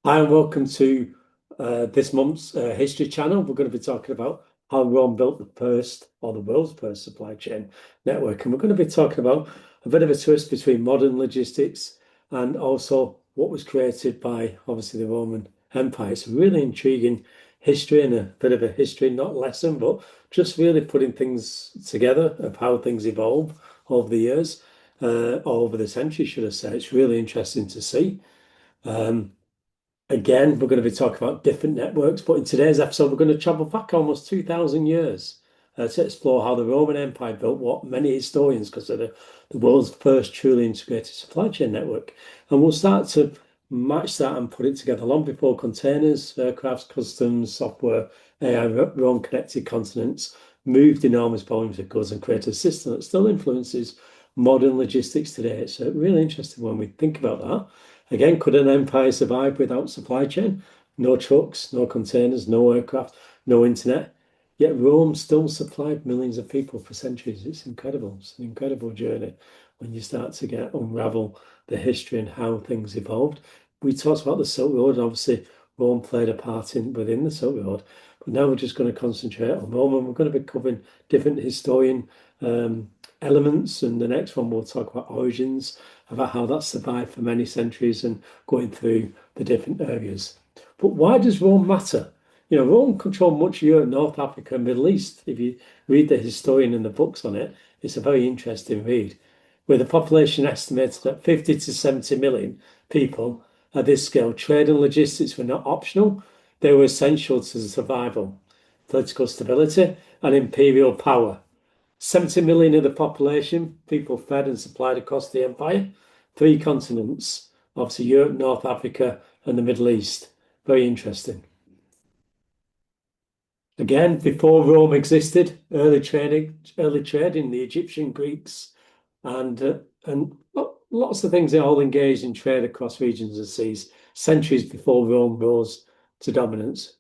Hi, and welcome to this month's History Channel. We're going to be talking about how Rome built the first, or the world's first supply chain network. And we're going to be talking about a bit of a twist between modern logistics and also what was created by, obviously, the Roman Empire. It's a really intriguing history and a bit of a history, not lesson, but just really putting things together of how things evolve over the years, or over the centuries, should I say. It's really interesting to see. Um, Again, we're going to be talking about different networks, but in today's episode, we're going to travel back almost 2,000 years to explore how the Roman Empire built what many historians consider the world's first truly integrated supply chain network. And we'll start to match that and put it together long before containers, aircrafts, customs, software, AI, Rome connected continents moved enormous volumes of goods and created a system that still influences modern logistics today. It's really interesting when we think about that. Again, could an empire survive without supply chain? No trucks, no containers, no aircraft, no internet. Yet Rome still supplied millions of people for centuries. It's incredible. It's an incredible journey when you start to get unravel the history and how things evolved. We talked about the Silk Road, and obviously Rome played a part in within the Silk Road. But now we're just going to concentrate on Rome, and we're going to be covering different historian elements. And the next one we'll talk about origins, about how that survived for many centuries and going through the different areas. But why does Rome matter? Rome controlled much of Europe, North Africa, and Middle East. If you read the historian and the books on it, it's a very interesting read. With a population estimated at 50 to 70 million people at this scale, trade and logistics were not optional, they were essential to the survival, political stability, and imperial power. 70 million of the population, people fed and supplied across the empire, three continents, obviously Europe, North Africa, and the Middle East. Very interesting. Again, before Rome existed, early trading, the Egyptian, Greeks, and lots of things they all engaged in trade across regions and seas centuries before Rome rose to dominance.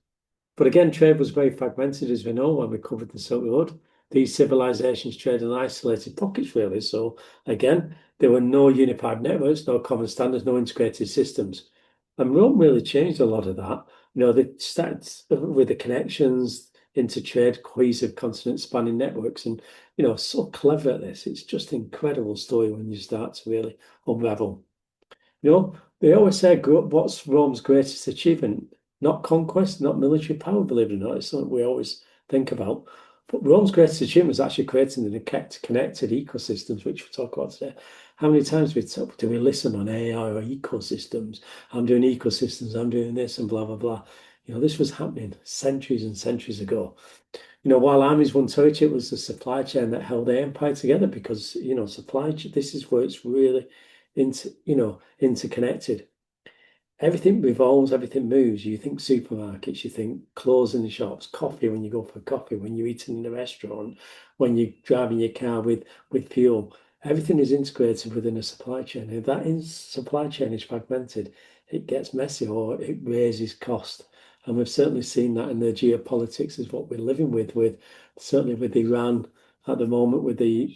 But again, trade was very fragmented, as we know, when we covered the Silk Road. These civilizations traded in isolated pockets, really. So again, there were no unified networks, no common standards, no integrated systems. And Rome really changed a lot of that. They started with the connections into trade, cohesive continent spanning networks, and so clever at this. It's just an incredible story when you start to really unravel. They always say, what's Rome's greatest achievement? Not conquest, not military power, believe it or not. It's something we always think about. But Rome's greatest achievement was actually creating the connected ecosystems, which we'll talk about today. How many times do we listen on AI or ecosystems? I'm doing ecosystems, I'm doing this, and blah, blah, blah. This was happening centuries and centuries ago. While armies won territory, it was the supply chain that held the empire together because, this is where it's really interconnected. Everything revolves, everything moves. You think supermarkets, you think clothes in the shops, coffee when you go for coffee, when you're eating in a restaurant, when you're driving your car with fuel. Everything is integrated within a supply chain. If supply chain is fragmented, it gets messy or it raises cost. And we've certainly seen that in the geopolitics is what we're living with certainly with Iran at the moment with the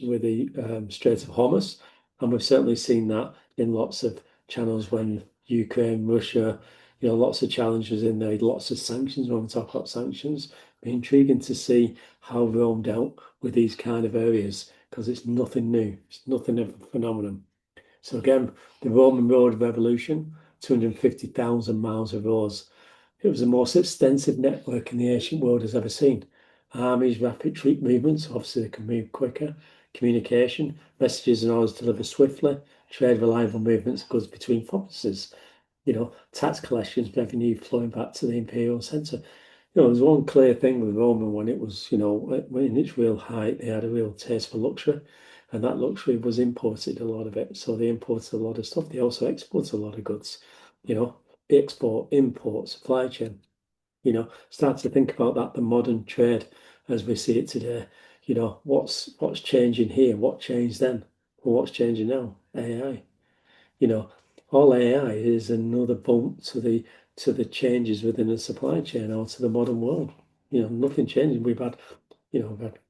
Strait of Hormuz. And we've certainly seen that in lots of channels when Ukraine, Russia, lots of challenges in there, lots of sanctions when we talk about sanctions. It'll be intriguing to see how Rome dealt with these kind of areas because it's nothing new. It's nothing of a phenomenon. So again, the Roman road revolution, 250,000 miles of roads. It was the most extensive network in the ancient world has ever seen. Armies, rapid troop movements, obviously they can move quicker. Communication, messages and orders delivered swiftly. Trade, reliable movements of goods between provinces. Tax collections, revenue flowing back to the imperial centre. There's one clear thing with Roman when it was, when in its real height, they had a real taste for luxury, and that luxury was imported, a lot of it. So they imported a lot of stuff. They also exported a lot of goods. You know, export, import, supply chain. Start to think about that, the modern trade as we see it today. What's changing here? What changed then? Well, what's changing now? AI. You know, all AI is another bump to the changes within the supply chain or to the modern world. Nothing changing. We've had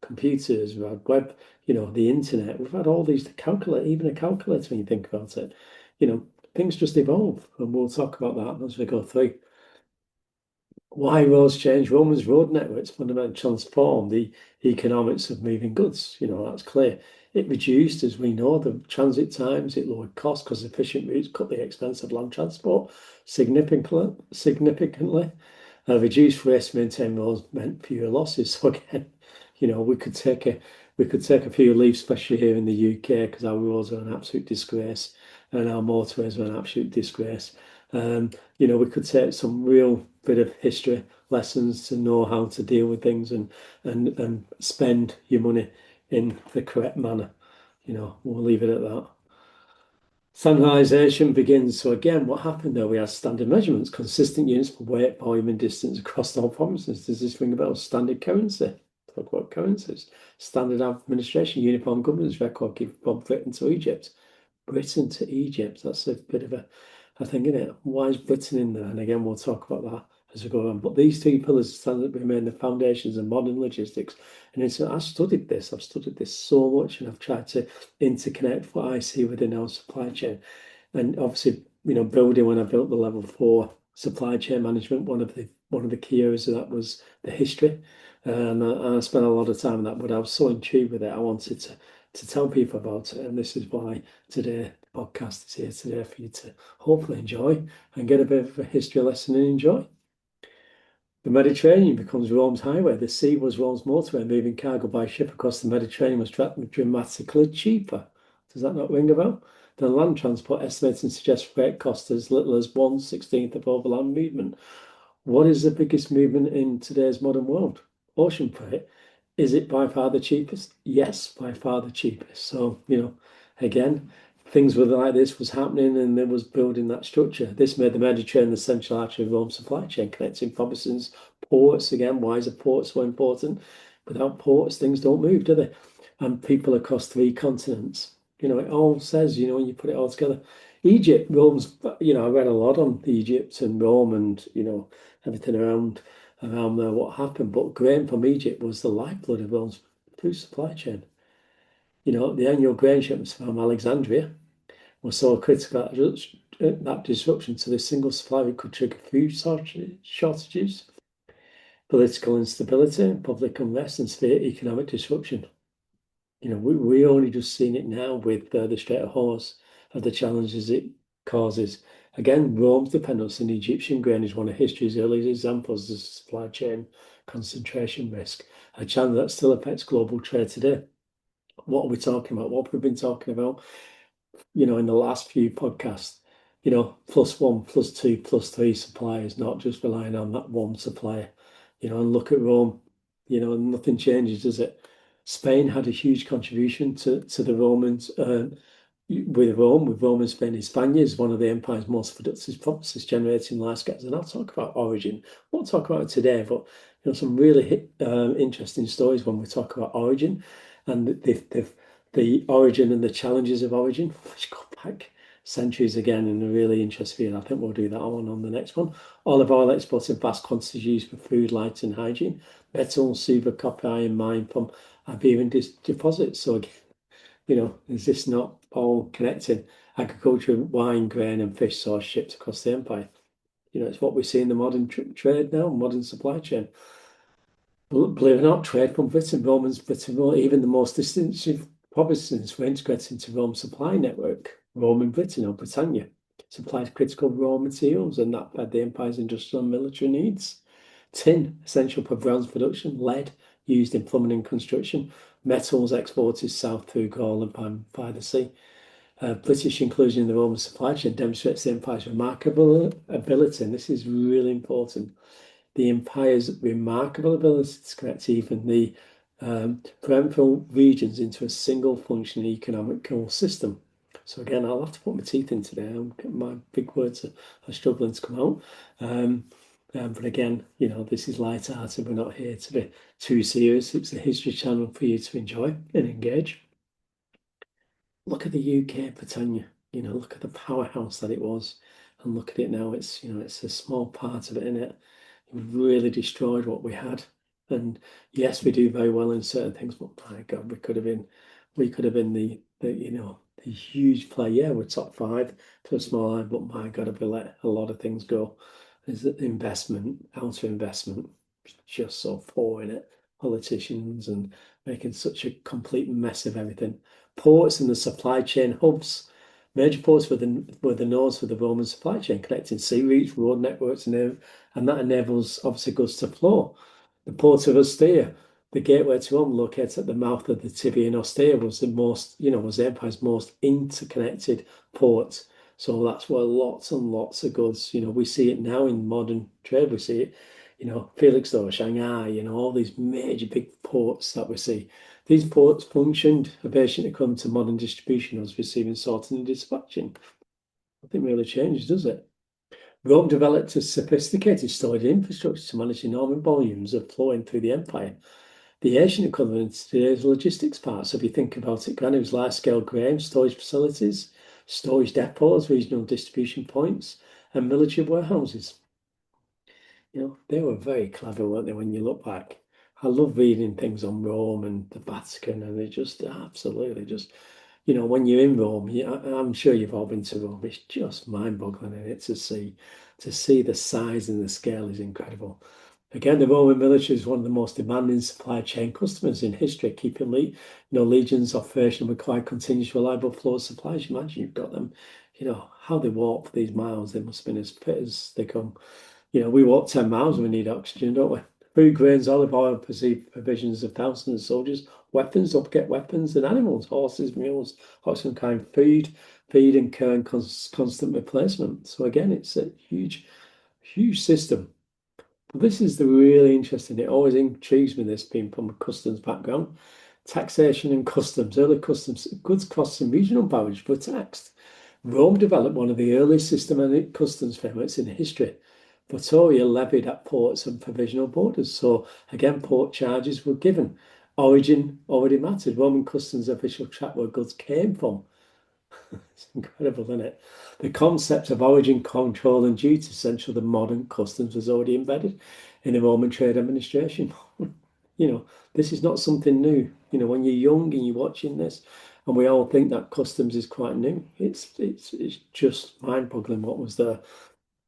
computers, we've had web, the internet, we've had all these calculate, even a calculator when you think about it. You know, things just evolve, and we'll talk about that as we go through. Why roads change? Roman's road networks fundamentally transformed the economics of moving goods. That's clear. It reduced, as we know, the transit times. It lowered costs because efficient routes cut the expense of land transport significantly. Reduced risk, maintain roads meant fewer losses. So again, we could take a few leaves, especially here in the UK, because our roads are an absolute disgrace and our motorways are an absolute disgrace. We could take some real bit of history lessons to know how to deal with things and spend your money in the correct manner. We'll leave it at that. Standardisation begins. So again, what happened there? We had standard measurements, consistent units for weight, volume, and distance across all provinces. Does this ring about standard currency? Talk about currencies. Standard administration, uniform governance record keep from Britain to Egypt. Britain to Egypt. That's a bit of a thing, isn't it? Why is Britain in there? And again, we'll talk about that as we go on. But these three pillars standard remain the foundations of modern logistics. And I've studied this so much, and I've tried to interconnect what I see within our supply chain. And obviously, building when I built the level 4 supply chain management, one of the key areas of that was the history. And I spent a lot of time on that, but I was so intrigued with it. I wanted to tell people about it. And this is why today the podcast is here today for you to hopefully enjoy and get a bit of a history lesson and enjoy. The Mediterranean becomes Rome's highway. The sea was Rome's motorway. Moving cargo by ship across the Mediterranean was dramatically cheaper. Does that not ring a bell? The land transport estimating suggests freight cost as little as 1/16 of overland movement. What is the biggest movement in today's modern world? Ocean freight. Is it by far the cheapest? Yes, by far the cheapest. So, again, things were like this was happening and there was building that structure. This made the Mediterranean the central artery of Rome's supply chain, connecting provinces, ports. Again, why is a port so important? Without ports, things don't move, do they? And people across 3 continents. It all says, when you put it all together. Egypt, Rome's, I read a lot on Egypt and Rome and, everything around there, what happened. But grain from Egypt was the lifeblood of Rome's food supply chain. The annual grain shipments from Alexandria were so critical that disruption to the single supply could trigger food shortages, political instability, public unrest, and severe economic disruption. We only just seen it now with the Strait of Hormuz, of the challenges it causes. Again, Rome's dependence on Egyptian grain is one of history's earliest examples of supply chain concentration risk, a challenge that still affects global trade today. What are we talking about? What we've been talking about, in the last few podcasts, +1, +2, +3 suppliers, not just relying on that one supplier. And look at Rome, nothing changes, does it? Spain had a huge contribution to the Romans. With Rome and Spain, Hispania is one of the empire's most productive provinces, generating large scales. And I'll talk about origin. Won't talk about it today, but some really interesting stories when we talk about origin and the origin and the challenges of origin, which go back centuries again in a really interesting field. I think we'll do that one on the next one. Olive oil exported in vast quantities used for food, light, and hygiene. Metal, silver, copper, iron mined from Iberian deposits. So again, is this not all connected? Agriculture, wine, grain, and fish source shipped across the empire. It's what we see in the modern trade now, modern supply chain. Believe it or not, trade from Britain, Britain, even the most distant provinces were integrated into Rome's supply network. Rome and Britain, or Britannia, supplied critical raw materials, and that fed the empire's industrial and military needs. Tin, essential for bronze production. Lead, used in plumbing and construction. Metals exported south through Gaul and by the sea. British inclusion in the Roman supply chain demonstrates the empire's remarkable ability, and this is really important, the empire's remarkable ability to connect even the peripheral regions into a single functioning economical system. So again, I'll have to put my teeth in today. My big words are struggling to come out. But again, this is light-hearted. We're not here to be too serious. It's a history channel for you to enjoy and engage. Look at the UK, Britannia. Look at the powerhouse that it was, and look at it now. It's a small part of it, in it. Really destroyed what we had. And yes, we do very well in certain things, but my God, we could have been the the huge player. Yeah, we're top five for a small line, but my God, have we let a lot of things go. Is that investment, outer investment, just so poor in it. Politicians and making such a complete mess of everything. Ports and the supply chain hubs. Major ports were the nodes for the Roman supply chain, connecting sea routes, road networks, and that enables obviously goods to flow. The port of Ostia, the gateway to Rome, located at the mouth of the Tiber in Ostia, was was the empire's most interconnected port. So that's where lots and lots of goods, we see it now in modern trade. We see it, Felixstowe, Shanghai, all these major big ports that we see. These ports functioned to come to modern distribution as receiving, sorting, and dispatching. Nothing really changed, does it? Rome developed a sophisticated storage infrastructure to manage enormous volumes of flowing through the empire. The Asian equivalent to today's logistics part. So if you think about it, it was large-scale grain storage facilities, storage depots, regional distribution points, and military warehouses. They were very clever, weren't they, when you look back? I love reading things on Rome and the Vatican, and they just absolutely just, when you're in Rome, I'm sure you've all been to Rome. It's just mind-boggling in it to see the size and the scale is incredible. Again, the Roman military is one of the most demanding supply chain customers in history, keeping legions operational require continuous reliable flow of supplies. You imagine you've got them, how they walk for these miles, they must have been as fit as they come. We walk 10 miles and we need oxygen, don't we? Food, grains, olive oil, perceived provisions of thousands of soldiers, weapons, upget weapons, and animals, horses, mules, oxen kind, feed and care and constant replacement. So again, it's a huge, huge system. But this is the really interesting. It always intrigues me, this being from a customs background. Taxation and customs. Early customs, goods, costs, and regional boundaries were taxed. Rome developed one of the earliest systematic customs frameworks in history. Pretoria levied at ports and provisional borders. So again, port charges were given. Origin already mattered. Roman customs official tracked where goods came from. It's incredible, isn't it? The concept of origin control and duty central to modern customs was already embedded in the Roman trade administration. you know, this is not something new. When you're young and you're watching this, and we all think that customs is quite new, it's just mind-boggling what was there.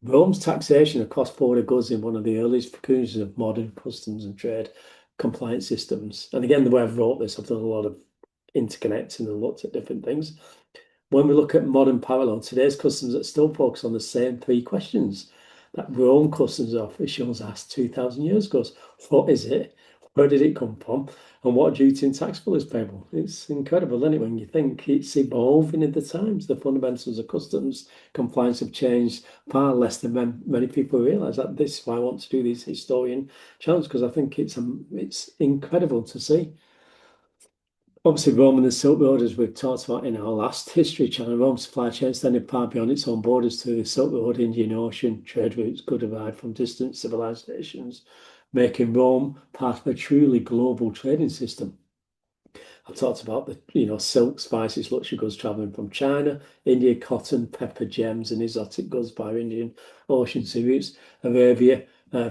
Rome's taxation of cross-border goods in one of the earliest precursors of modern customs and trade compliance systems. And again, the way I've wrote this, I've done a lot of interconnecting and looked at different things. When we look at modern parallel, today's customs that still focus on the same three questions that Rome customs officials asked 2,000 years ago. What is it? Where did it come from? And what duty and tax bill is payable? It's incredible, isn't it, when you think it's evolving in the times. The fundamentals of customs compliance have changed far less than many people realise. That this is why I want to do these historian channels, because I think it's incredible to see. Obviously, Rome and the Silk Road, as we've talked about in our last history channel, Rome's supply chain extended far beyond its own borders to the Silk Road, Indian Ocean. Trade routes could arrive from distant civilizations, making Rome part of a truly global trading system. I talked about the silk, spices, luxury goods traveling from China, India, cotton, pepper, gems, and exotic goods by Indian Ocean sea routes, Arabia,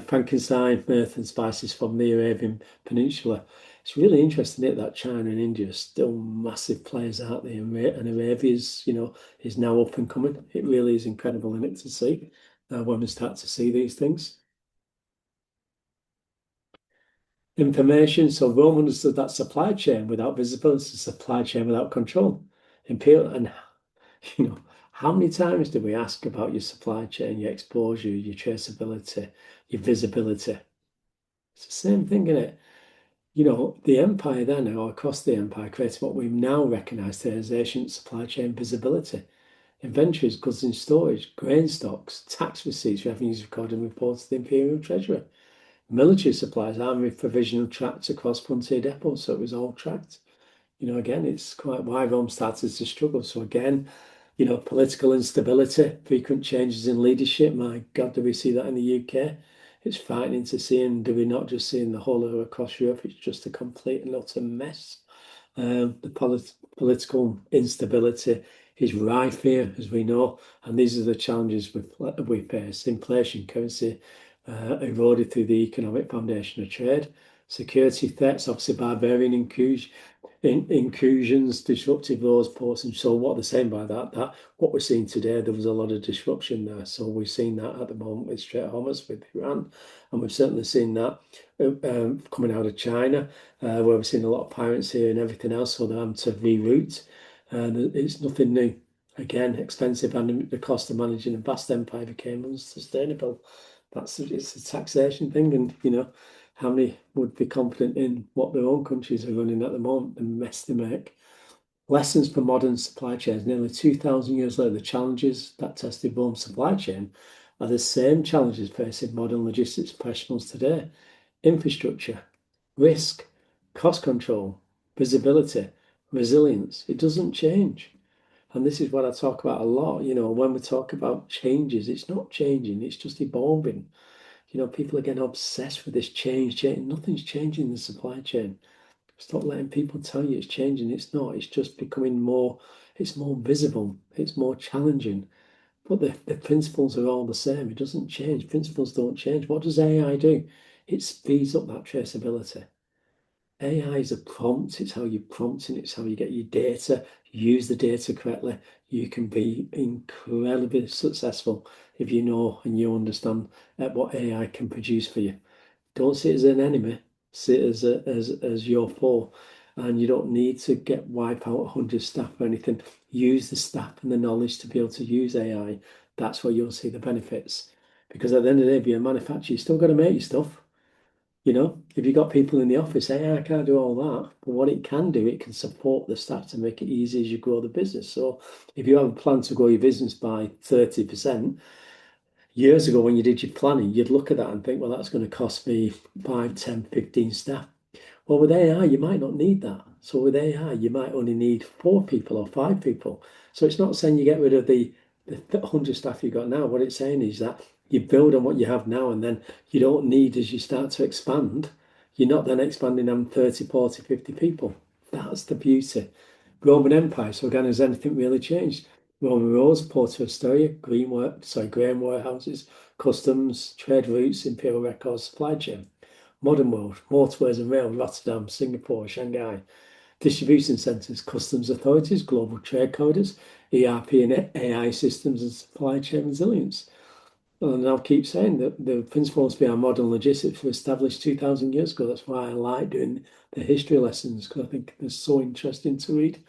Frankenstein, mirth, and spices from the Arabian Peninsula. It's really interesting that China and India are still massive players out there, and Arabia's, is now up and coming. It really is incredible in it to see when we start to see these things. Information. So Rome understood that supply chain without visibility, supply chain without control. Imperial, and how many times do we ask about your supply chain, your exposure, your traceability, your visibility? It's the same thing, isn't it? The empire then, or across the empire, created what we now recognise today as ancient supply chain visibility. Inventories, goods in storage, grain stocks, tax receipts, revenues recorded and reported to the imperial treasury. Military supplies, army provisional tracts across frontier depots, so it was all tracked. Again, it's quite why Rome started to struggle. So again, political instability, frequent changes in leadership. My God, do we see that in the UK? It's frightening to see, and do we not just see in the whole of across Europe? It's just a complete and utter mess. The political instability is rife here, as we know, and these are the challenges we face. Inflation, currency eroded through the economic foundation of trade, security threats, obviously barbarian incursion incursions, disruptive laws, ports, and so what they're saying by that what we're seeing today, there was a lot of disruption there. So we've seen that at the moment with Strait of Hormuz, with Iran, and we've certainly seen that coming out of China, where we've seen a lot of piracy and everything else, so they're having to reroute, and it's nothing new. Again, expensive, and the cost of managing a vast empire became unsustainable. It's a taxation thing, and how many would be confident in what their own countries are running at the moment, the mess they make? Lessons for modern supply chains. Nearly 2,000 years later, the challenges that tested Rome's supply chain are the same challenges facing modern logistics professionals today. Infrastructure, risk, cost control, visibility, resilience. It doesn't change. And this is what I talk about a lot. When we talk about changes, it's not changing, it's just evolving. People are getting obsessed with this change. Nothing's changing in the supply chain. Stop letting people tell you it's changing. It's not. It's just becoming it's more visible. It's more challenging. But the principles are all the same. It doesn't change. Principles don't change. What does AI do? It speeds up that traceability. AI is a prompt. It's how you prompt and it's how you get your data. Use the data correctly. You can be incredibly successful if you know and you understand what AI can produce for you. Don't see it as an enemy. See it as your foe. And you don't need to wipe out 100 staff or anything. Use the staff and the knowledge to be able to use AI. That's where you'll see the benefits. Because at the end of the day, if you're a manufacturer, you still got to make your stuff. If you've got people in the office saying, I can't do all that, but what it can do, it can support the staff to make it easy as you grow the business. So if you have a plan to grow your business by 30%, years ago when you did your planning, you'd look at that and think, well, that's going to cost me 5, 10, 15 staff. Well, with AI, you might not need that. So with AI, you might only need 4 people or 5 people. So it's not saying you get rid of the 100 staff you've got now. What it's saying is that you build on what you have now, and then you don't need, as you start to expand, you're not then expanding them 30, 40, 50 people. That's the beauty. Roman Empire. So again, has anything really changed? Roman roads, ports of Astoria, grain warehouses, customs, trade routes, imperial records, supply chain. Modern world, motorways and rail, Rotterdam, Singapore, Shanghai. Distribution centres, customs authorities, global trade corridors, ERP and AI systems, and supply chain resilience. And I'll keep saying that the principles behind modern logistics were established 2,000 years ago. That's why I like doing the history lessons, because I think they're so interesting to read.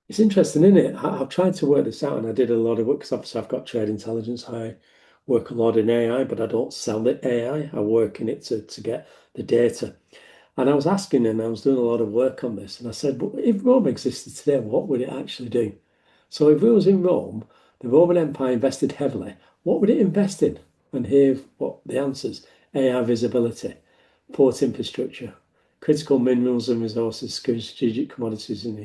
It's interesting, isn't it? I've tried to work this out, and I did a lot of work because obviously I've got trade intelligence. I work a lot in AI, but I don't sell the AI. I work in it to get the data. And I was asking, and I was doing a lot of work on this, and I said, but if Rome existed today, what would it actually do? So if it was in Rome, the Roman Empire invested heavily, what would it invest in? And here what the answers: AI visibility, port infrastructure, critical minerals and resources, strategic commodities and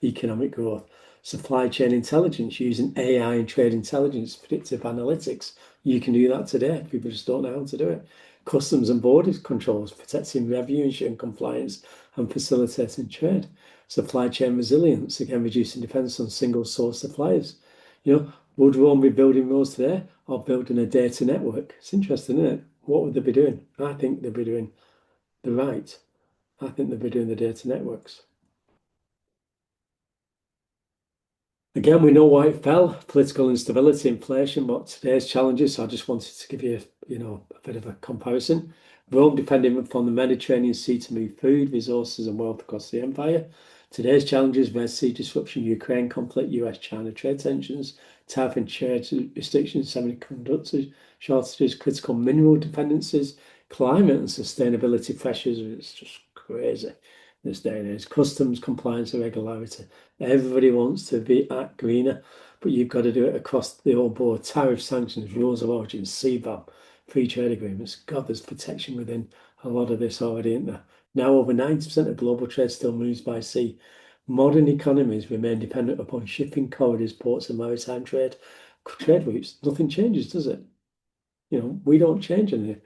economic growth, supply chain intelligence using AI and trade intelligence, predictive analytics. You can do that today. People just don't know how to do it. Customs and border controls, protecting revenue, ensuring compliance and facilitating trade. Supply chain resilience, again, reducing dependence on single source suppliers. Would Rome be building roads today or building a data network? It's interesting, isn't it? What would they be doing? I think they'd be doing the right. I think they'd be doing the data networks. Again, we know why it fell: political instability, inflation, what today's challenges. So I just wanted to give you, a bit of a comparison. Rome depending upon the Mediterranean Sea to move food, resources, and wealth across the empire. Today's challenges: Red Sea disruption, Ukraine conflict, US-China trade tensions, tariff and trade restrictions, semiconductor shortages, critical mineral dependencies, climate and sustainability pressures. It's just crazy this day and age. Customs, compliance, and regularity. Everybody wants to be act greener, but you've got to do it across the whole board. Tariff, sanctions, rules of origin, CBAM, free trade agreements. God, there's protection within a lot of this already, isn't there? Now over 90% of global trade still moves by sea. Modern economies remain dependent upon shipping corridors, ports, and maritime trade routes. Nothing changes, does it? We don't change anything.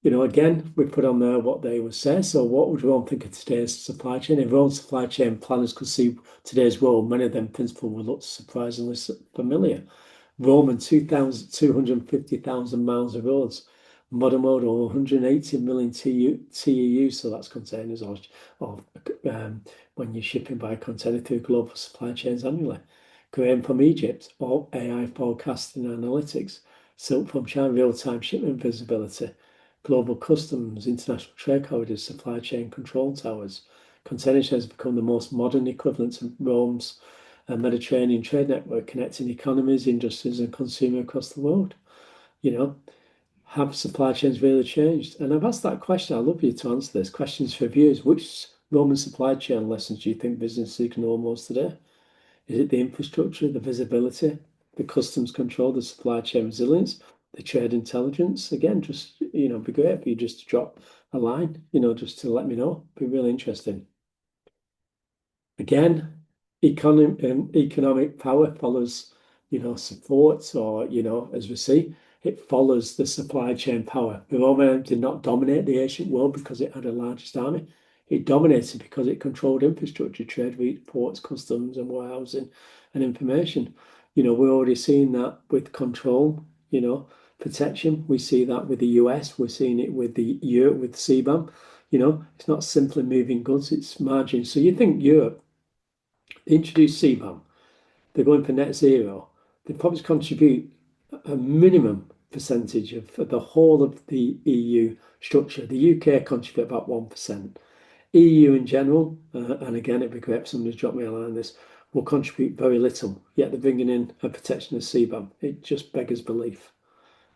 Again, we put on there what they would say. So what would Rome think of today's supply chain? If Rome's supply chain planners could see today's world, many of them principles would look surprisingly familiar. Rome and 250,000 miles of roads. Modern world, over 180 million TEU, so that's containers or when you're shipping by container through global supply chains annually. Grain from Egypt, or AI forecasting and analytics. Silk from China, real-time shipment visibility. Global customs, international trade corridors, supply chain control towers. Container ships have become the most modern equivalent to Rome's Mediterranean trade network, connecting economies, industries, and consumers across the world. You know, have supply chains really changed? And I've asked that question. I'd love you to answer this. Questions for viewers. Which Roman supply chain lessons do you think businesses ignore most today? Is it the infrastructure, the visibility, the customs control, the supply chain resilience, the trade intelligence? Again, just, be great if you just drop a line, just to let me know. Be really interesting. Again, economic power follows, support, or, as we see, it follows the supply chain power. The Roman did not dominate the ancient world because it had the largest army. It dominated because it controlled infrastructure, trade routes, ports, customs, and warehousing and information. We're already seeing that with control, protection. We see that with the US. We're seeing it with the Europe, with CBAM. It's not simply moving goods, it's margin. So you think Europe, they introduced CBAM, they're going for net zero. They probably contribute a minimum percentage of the whole of the EU structure. The UK contribute about 1%. EU in general, and again, it'd be great if somebody dropped me a line on this, will contribute very little, yet they're bringing in a protection of CBAM. It just beggars belief.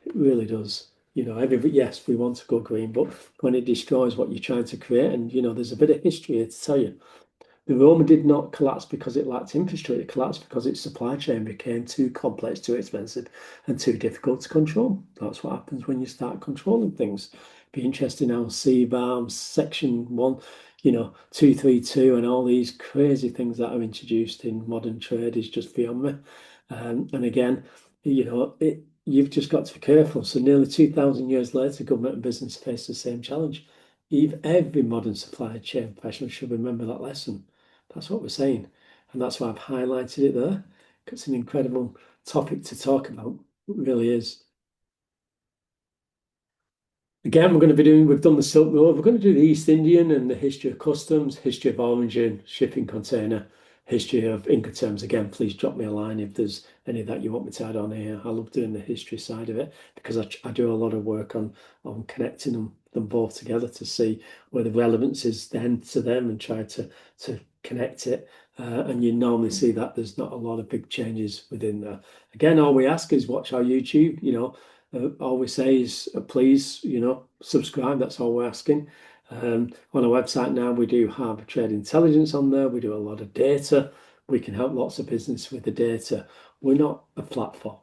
It really does. Yes, we want to go green, but when it destroys what you're trying to create, and there's a bit of history here to tell you. The Roma did not collapse because it lacked infrastructure. It collapsed because its supply chain became too complex, too expensive, and too difficult to control. That's what happens when you start controlling things. Be interesting how CBAM, Section 1, 232, and all these crazy things that are introduced in modern trade is just beyond me. And again, you've just got to be careful. So nearly 2,000 years later, government and business face the same challenge. Every modern supply chain professional should remember that lesson. That's what we're saying. And that's why I've highlighted it there. It's an incredible topic to talk about. It really is. Again, we've done the Silk Road. We're going to do the East Indian and the history of customs, history of origin, shipping container, history of Incoterms. Again, please drop me a line if there's any that you want me to add on here. I love doing the history side of it because I do a lot of work on connecting them both together to see where the relevance is then to them and try to connect it. And you normally see that there's not a lot of big changes within there. Again, all we ask is watch our YouTube, all we say is please, subscribe. That's all we're asking. On our website now, we do have trade intelligence on there. We do a lot of data. We can help lots of business with the data. We're not a platform.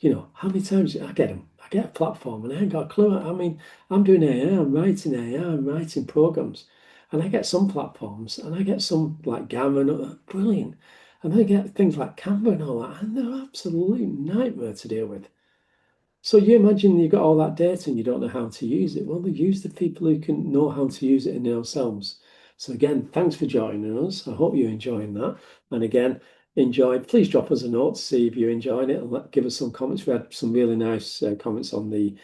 How many times I get them? I get a platform and I ain't got a clue. I mean, I'm doing AI, I'm writing AI, I'm writing programs. And I get some platforms and I get some like Gamma, brilliant. And then I get things like Canva and all that, and they're absolute nightmare to deal with. So you imagine you've got all that data and you don't know how to use it. Well, they use the people who can know how to use it in themselves. So again, thanks for joining us. I hope you're enjoying that. And again, please drop us a note to see if you're enjoying it and give us some comments. We had some really nice comments on the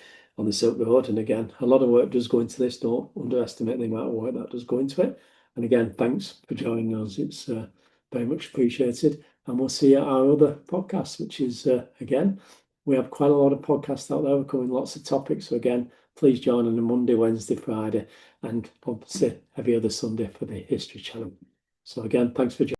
Silk Road. And again, a lot of work does go into this. Don't underestimate the amount of work that does go into it. And again, thanks for joining us. It's very much appreciated. And we'll see you at our other podcast, which is, again, we have quite a lot of podcasts out there. We're covering lots of topics. So again, please join on a Monday, Wednesday, Friday, and obviously every other Sunday for the History Channel. So again, thanks for joining.